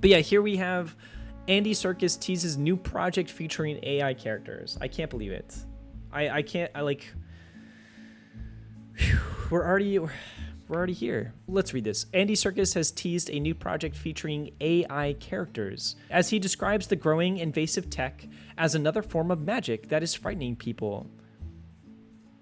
But yeah, here we have Andy Serkis teases new project featuring AI characters. I can't believe it. I can't. I like. Whew, we're already here. Let's read this. Andy Serkis has teased a new project featuring AI characters, as he describes the growing invasive tech as another form of magic that is frightening people.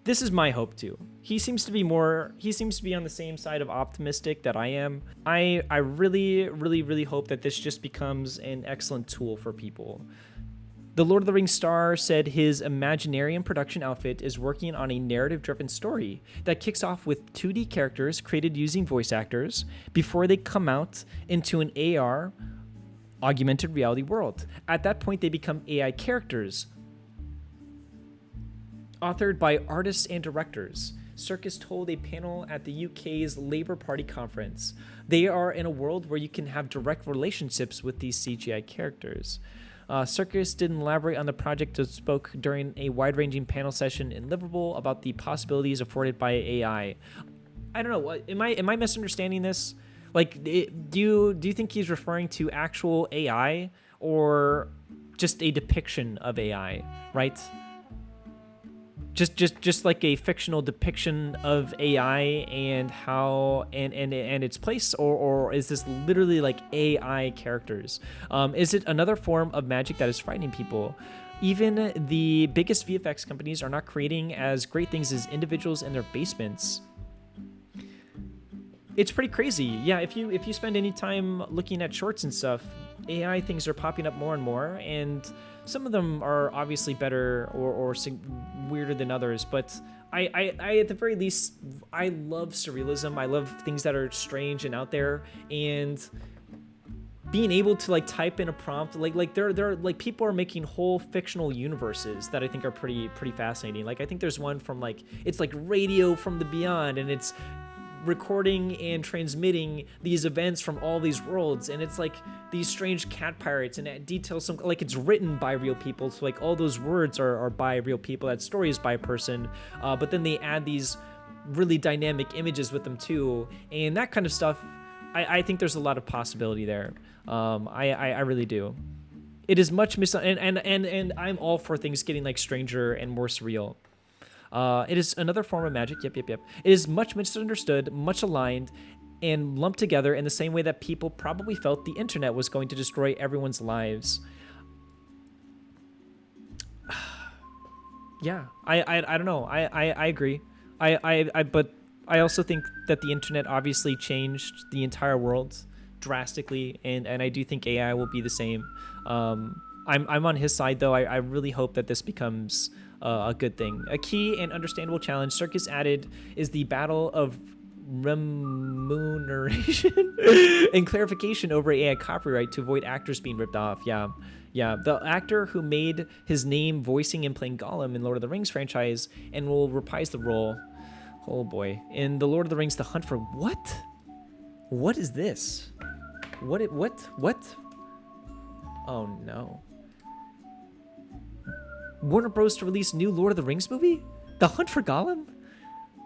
This is my hope too. He seems to be on the same side of optimistic that I am. I really hope that this just becomes an excellent tool for people. The Lord of the Rings star said his Imaginarium production outfit is working on a narrative-driven story that kicks off with 2D characters created using voice actors before they come out into an AR, augmented reality world. At that point, they become AI characters, authored by artists and directors. Serkis told a panel at the UK's Labour Party conference. They are in a world where you can have direct relationships with these CGI characters. Serkis didn't elaborate on the project, but spoke during a wide-ranging panel session in Liverpool about the possibilities afforded by AI. I don't know. Am I misunderstanding this? Like, do you think he's referring to actual AI or just a depiction of AI? Right? Just like a fictional depiction of AI and how and its place, or is this literally like AI characters? Is it another form of magic that is frightening people? Even the biggest VFX companies are not creating as great things as individuals in their basements. It's pretty crazy. Yeah, if you spend any time looking at shorts and stuff, AI things are popping up more and more, and some of them are obviously better or weirder than others, but I at the very least, I love surrealism. I love things that are strange and out there, and being able to like type in a prompt, like there like people are making whole fictional universes that I think are pretty fascinating. Like I think there's one from like, it's like radio from the beyond, and it's recording and transmitting these events from all these worlds, and it's like these strange cat pirates, and it details some, like it's written by real people, so like all those words are by real people, that story is by a person, but then they add these really dynamic images with them too, and that kind of stuff. I think there's a lot of possibility there. I really do. It is much and I'm all for things getting like stranger and more surreal. It is another form of magic. Yep. It is much misunderstood, much aligned, and lumped together in the same way that people probably felt the internet was going to destroy everyone's lives. Yeah, I don't know. I agree. But I also think that the internet obviously changed the entire world drastically, and I do think AI will be the same. I'm on his side though. I really hope that this becomes a good thing. A key and understandable challenge, Serkis added, is the battle of remuneration and clarification over AI copyright to avoid actors being ripped off. Yeah. The actor who made his name voicing and playing Gollum in Lord of the Rings franchise and will reprise the role. Oh boy. In the Lord of the Rings, The Hunt for what? What is this? What? Oh no. Warner Bros. To release new Lord of the Rings movie? The Hunt for Gollum?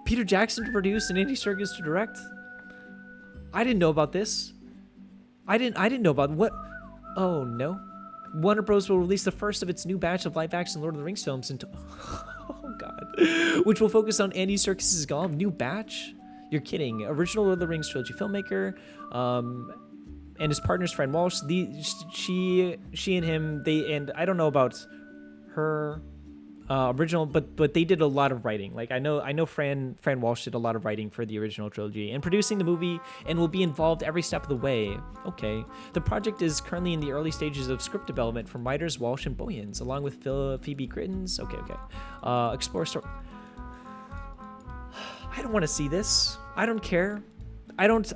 Peter Jackson to produce and Andy Serkis to direct? I didn't know about this. I didn't know about what? Oh no. Warner Bros. Will release the first of its new batch of live-action Lord of the Rings films oh god, which will focus on Andy Serkis' Gollum. New batch? You're kidding. Original Lord of the Rings trilogy filmmaker, and his partner's friend Walsh. She and him, and I don't know about her original, but they did a lot of writing. Like I know Fran Walsh did a lot of writing for the original trilogy and producing the movie, and will be involved every step of the way. Okay, the project is currently in the early stages of script development from writers Walsh and Boyens, along with Phoebe Crittens. Okay. Explore story. I don't want to see this. I don't care. I don't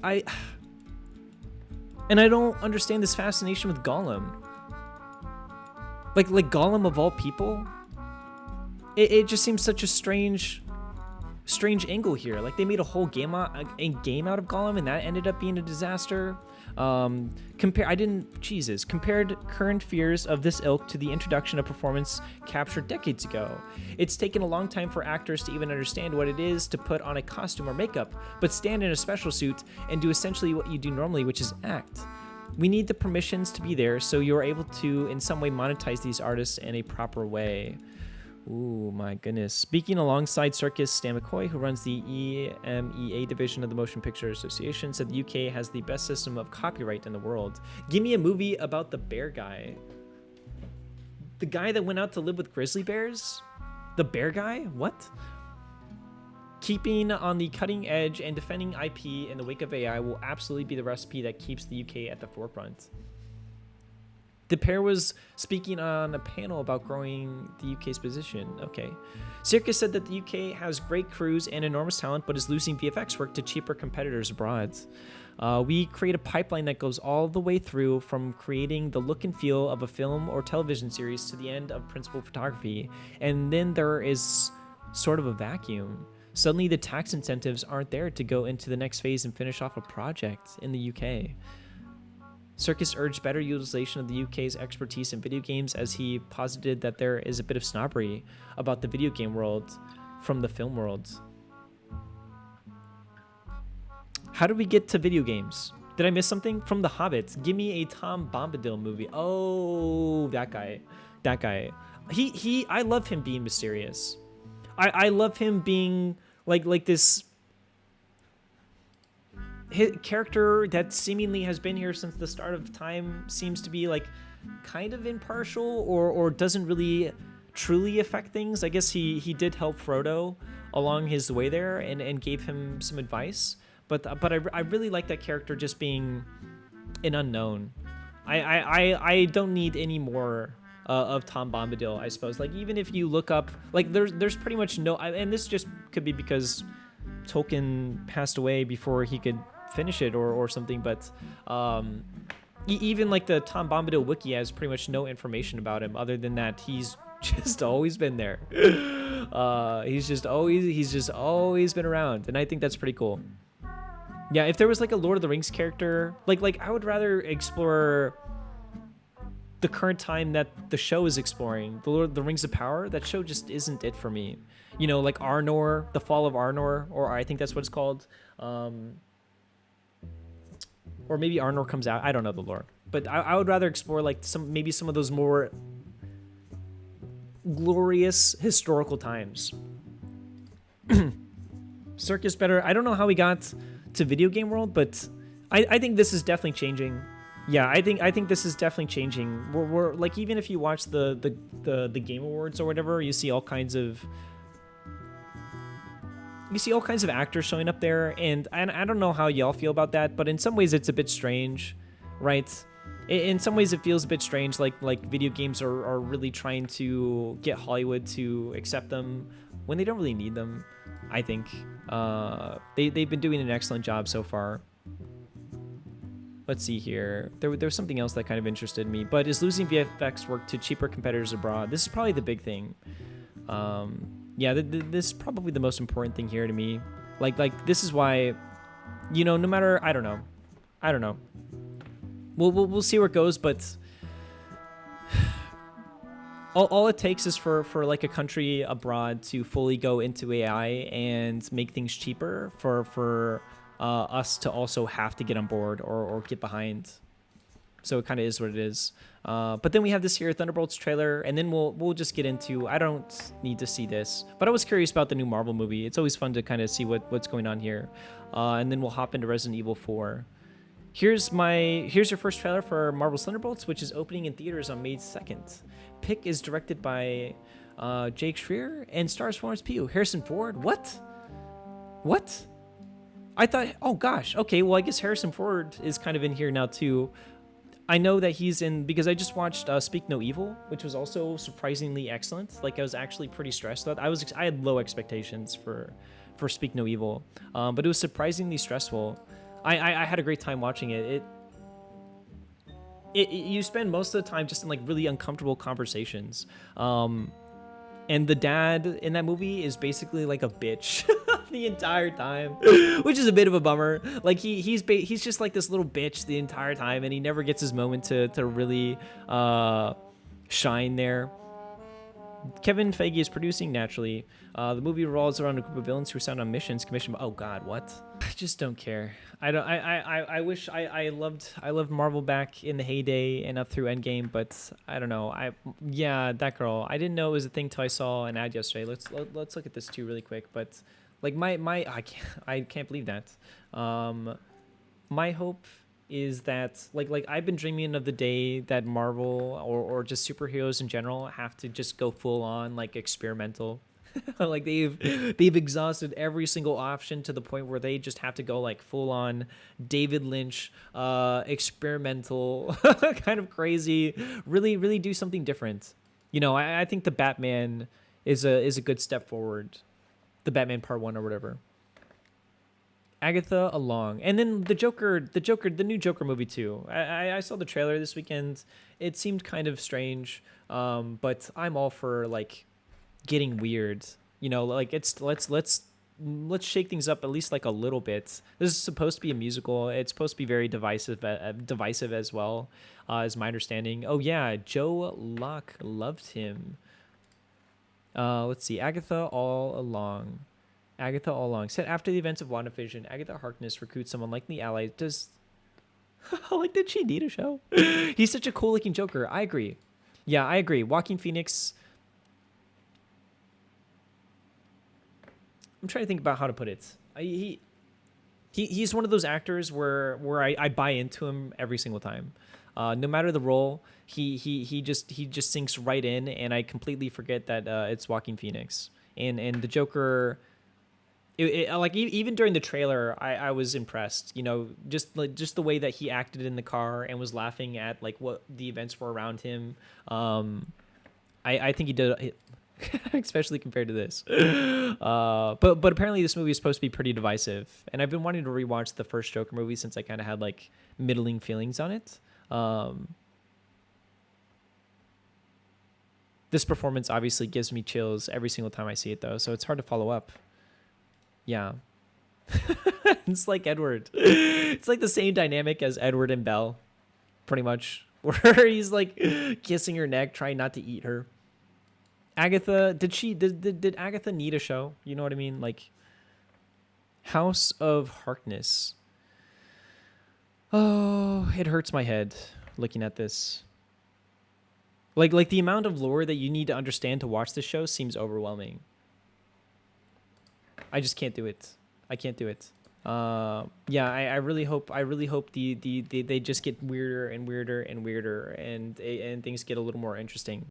understand this fascination with Gollum. Like Gollum of all people. It just seems such a strange angle here. Like they made a whole game out of Gollum, and that ended up being a disaster. Compared current fears of this ilk to the introduction of performance captured decades ago. It's taken a long time for actors to even understand what it is to put on a costume or makeup, but stand in a special suit and do essentially what you do normally, which is act. We need the permissions to be there so you're able to in some way monetize these artists in a proper way. Ooh, my goodness. Speaking alongside Circus, Stan McCoy, who runs the EMEA division of the Motion Picture Association, said the UK has the best system of copyright in the world. Give me a movie about the bear guy. The guy that went out to live with grizzly bears? The bear guy? What? Keeping on the cutting edge and defending IP in the wake of AI will absolutely be the recipe that keeps the UK at the forefront. The pair was speaking on a panel about growing the UK's position. Okay. Circus said that the UK has great crews and enormous talent, but is losing VFX work to cheaper competitors abroad. We create a pipeline that goes all the way through from creating the look and feel of a film or television series to the end of principal photography. And then there is sort of a vacuum. Suddenly the tax incentives aren't there to go into the next phase and finish off a project in the UK. Circus urged better utilization of the UK's expertise in video games, as he posited that there is a bit of snobbery about the video game world from the film world. How did we get to video games? Did I miss something? From The Hobbit. Give me a Tom Bombadil movie. Oh, that guy. That guy. I love him being mysterious. I love him being like this character that seemingly has been here since the start of time, seems to be like kind of impartial or doesn't really truly affect things. I guess he did help Frodo along his way there and gave him some advice, but I really like that character just being an unknown. I don't need any more of Tom Bombadil, I suppose. Like, even if you look up, like, there's pretty much no, and this just could be because Tolkien passed away before he could finish it or something, but even like the Tom Bombadil wiki has pretty much no information about him other than that he's just always been there. He's just always been around, and I think that's pretty cool. Yeah, if there was like a Lord of the Rings character, like I would rather explore the current time that the show is exploring. The Lord of the Rings of Power, that show just isn't it for me. You know, like Arnor, the Fall of Arnor, or I think that's what it's called. Or maybe Arnor comes out. I don't know the lore, but I would rather explore like maybe some of those more glorious historical times. Circus better. I don't know how we got to video game world, but I think this is definitely changing. Yeah, I think this is definitely changing. We're like, even if you watch the Game Awards or whatever, you see all kinds of actors showing up there, and I don't know how y'all feel about that, but in some ways it's a bit strange, right? In some ways it feels a bit strange, like video games are really trying to get Hollywood to accept them when they don't really need them. I think they've been doing an excellent job so far. Let's see here. There was something else that kind of interested me, but is losing VFX work to cheaper competitors abroad? This is probably the big thing. Yeah, this is probably the most important thing here to me. Like this is why, you know, no matter, I don't know. We'll see where it goes, but all it takes is for like a country abroad to fully go into AI and make things cheaper for us to also have to get on board or get behind. So it kind of is what it is. But then we have this here Thunderbolts trailer, and then we'll just get into, I don't need to see this, but I was curious about the new Marvel movie. It's always fun to kind of see what's going on here. And then we'll hop into Resident Evil 4. Here's your first trailer for Marvel's Thunderbolts, which is opening in theaters on May 2nd. Pick is directed by Jake Schreier and stars Florence Pugh. Harrison Ford? What? I thought, oh gosh, okay, well I guess Harrison Ford is kind of in here now too. I know that he's in, because I just watched Speak No Evil, which was also surprisingly excellent. Like, I was actually pretty stressed. I had low expectations for Speak No Evil, but it was surprisingly stressful. I had a great time watching it. You spend most of the time just in like really uncomfortable conversations. And the dad in that movie is basically like a bitch the entire time, which is a bit of a bummer. Like he's just like this little bitch the entire time, and he never gets his moment to really shine there. Kevin Feige is producing naturally. The movie revolves around a group of villains who are sent on missions commissioned by, oh god, what? I just don't care. I don't. I wish I loved Marvel back in the heyday and up through Endgame, but I don't know. Yeah, that girl. I didn't know it was a thing till I saw an ad yesterday. Let's look at this too really quick. But like my I can't believe that. My hope is that like I've been dreaming of the day that Marvel or just superheroes in general have to just go full on like experimental. Like they've exhausted every single option to the point where they just have to go like full on David Lynch experimental kind of crazy, really do something different. I think the Batman is a good step forward. The Batman Part 1 or whatever. Agatha along, and then the new Joker movie too. I saw the trailer this weekend. It seemed kind of strange, but I'm all for like getting weird. Like let's shake things up at least like a little bit. This is supposed to be a musical. It's supposed to be very divisive as well, is my understanding. Oh yeah, Joe Locke loved him. Let's see, Agatha all along. Agatha all along. Said after the events of WandaVision, Agatha Harkness recruits someone like the ally. Like, did she need a show? He's such a cool looking Joker. I agree. Yeah, I agree. Joaquin Phoenix. I'm trying to think about how to put it. He's one of those actors where I buy into him every single time. No matter the role, he just sinks right in, and I completely forget that it's Joaquin Phoenix. And the Joker. Like even during the trailer, I was impressed. Just the way that he acted in the car and was laughing at like what the events were around him. I think he did, especially compared to this. But apparently this movie is supposed to be pretty divisive, and I've been wanting to rewatch the first Joker movie since I kind of had like middling feelings on it. This performance obviously gives me chills every single time I see it, though, so it's hard to follow up. Yeah. It's like Edward. It's like the same dynamic as Edward and Belle, pretty much, where he's like kissing her neck, trying not to eat her. Agatha, did Agatha need a show? You know what I mean? Like House of Harkness. Oh, it hurts my head looking at this. Like the amount of lore that you need to understand to watch this show seems overwhelming. I just can't do it. I can't do it. Yeah, I really hope they just get weirder and weirder and weirder, and things get a little more interesting.